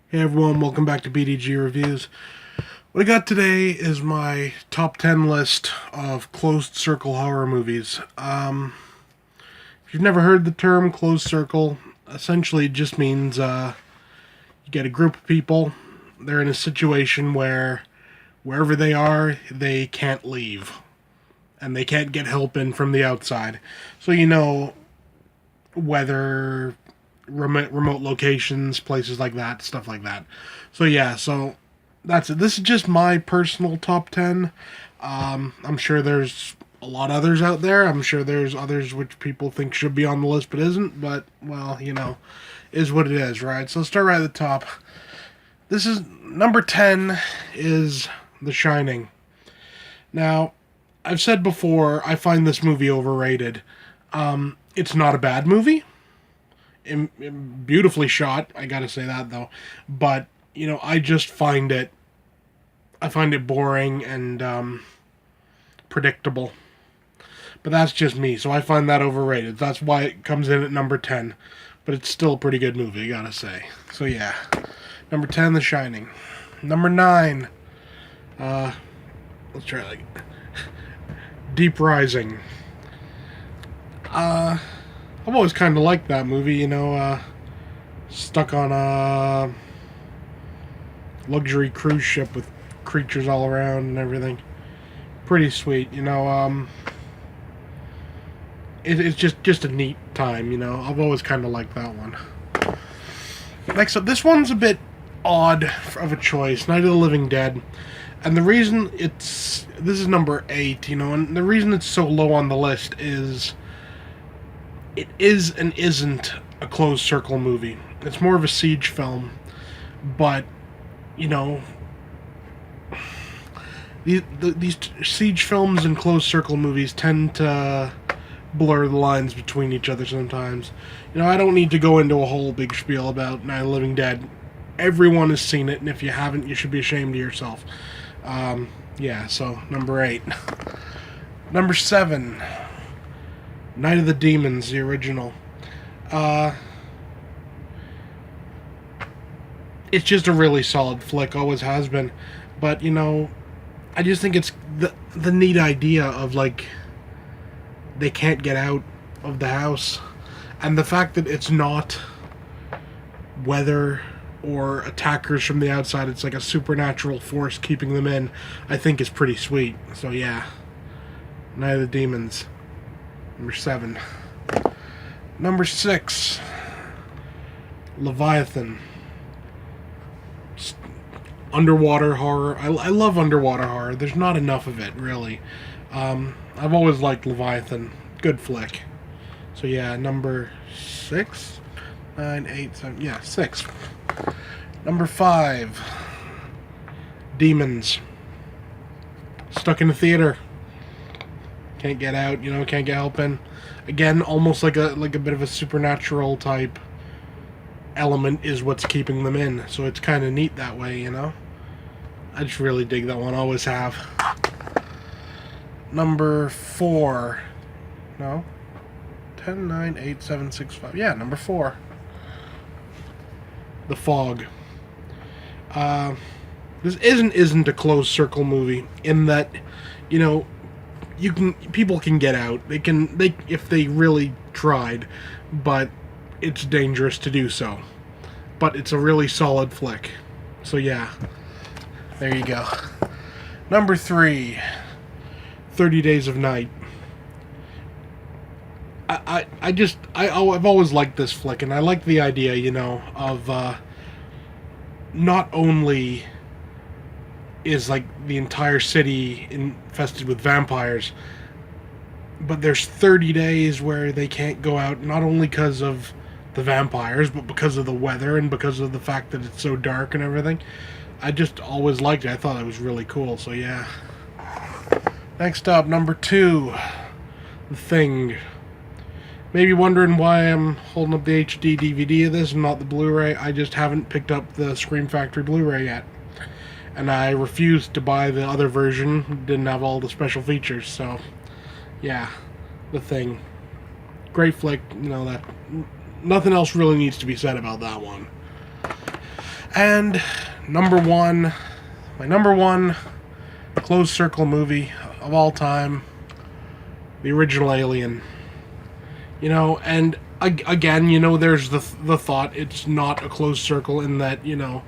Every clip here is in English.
Hey everyone, welcome back to BDG Reviews. What I got today is my top 10 list of closed circle horror movies. If you've never heard the term closed circle, essentially it just means you get a group of people, they're in a situation where wherever they are, they can't leave. And they can't get help in from the outside. So weather, remote locations, places like that, stuff like that. So that's it. This is just my personal top 10. I'm sure there's a lot of others out there. I'm sure there's others which people think should be on the list but isn't. But, well, is what it is, right? So let's start right at the top. This is number 10 is The Shining. Now, I've said before, I find this movie overrated. It's not a bad movie. Beautifully shot, I gotta say that though. But I just I find it boring and predictable. But that's just me, so I find that overrated. That's why it comes in at number 10. But it's still a pretty good movie, I gotta say. So yeah, number 10, The Shining. Number 9, let's try like Deep Rising. I've always kind of liked that movie, stuck on a luxury cruise ship with creatures all around and everything. Pretty sweet, it's just a neat time, I've always kind of liked that one. Next up, this one's a bit odd of a choice, Night of the Living Dead. And the reason this is number 8, and the reason it's so low on the list is it is and isn't a closed circle movie. It's more of a siege film, but these siege films and closed circle movies tend to blur the lines between each other sometimes. I don't need to go into a whole big spiel about Night of the Living Dead. Everyone has seen it, and if you haven't, you should be ashamed of yourself. So number 8. Number 7, Night of the Demons, the original. It's just a really solid flick, always has been. But, I just think it's the neat idea of, they can't get out of the house. And the fact that it's not weather or attackers from the outside, it's like a supernatural force keeping them in, I think is pretty sweet. So, yeah. Night of the Demons. Number 7. Number 6, Leviathan. Underwater horror. I love underwater horror. There's not enough of it, really. I've always liked Leviathan. Good flick. So yeah, number 6, 9, 8, 7. Yeah, 6. Number 5, Demons. Stuck in the theater. Can't get out, can't get help in. Again, almost like a bit of a supernatural type element is what's keeping them in. So it's kind of neat that way, I just really dig that one, always have. Number 4. No. 10, 9, 8, 7, 6, 5. Yeah, number 4. The Fog. This isn't a closed circle movie in that, people can get out. They if they really tried, but it's dangerous to do so. But it's a really solid flick. So yeah. There you go. Number 3, 30 Days of Night. I've always liked this flick, and I like the idea, of not only is the entire city infested with vampires, but there's 30 days where they can't go out, not only because of the vampires, but because of the weather and because of the fact that it's so dark and everything. I just always liked it. I thought it was really cool, so yeah. Next up, number 2, The Thing. Maybe wondering why I'm holding up the HD DVD of this and not the Blu-ray. I just haven't picked up the Scream Factory Blu-ray yet. And I refused to buy the other version. It didn't have all the special features, so yeah. The Thing. Great flick, that nothing else really needs to be said about that one. And my number one closed circle movie of all time, the original Alien. You know, and again, you know, there's the thought it's not a closed circle in that, you know,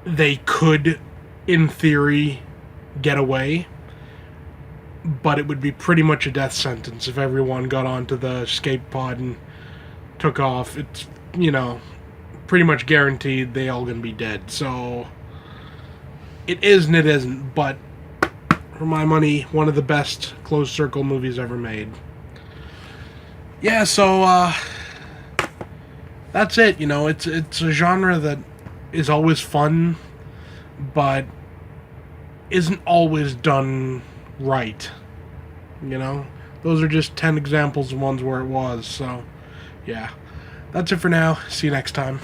they could, in theory, get away, but it would be pretty much a death sentence if everyone got onto the escape pod and took off. It's, you know, pretty much guaranteed they all gonna be dead. So it is and it isn't, but for my money, one of the best closed circle movies ever made. Yeah, so that's it. You know, it's a genre that is always fun, but isn't always done right. You know, those are just 10 examples of ones where it was. So, yeah, that's it for now. See you next time.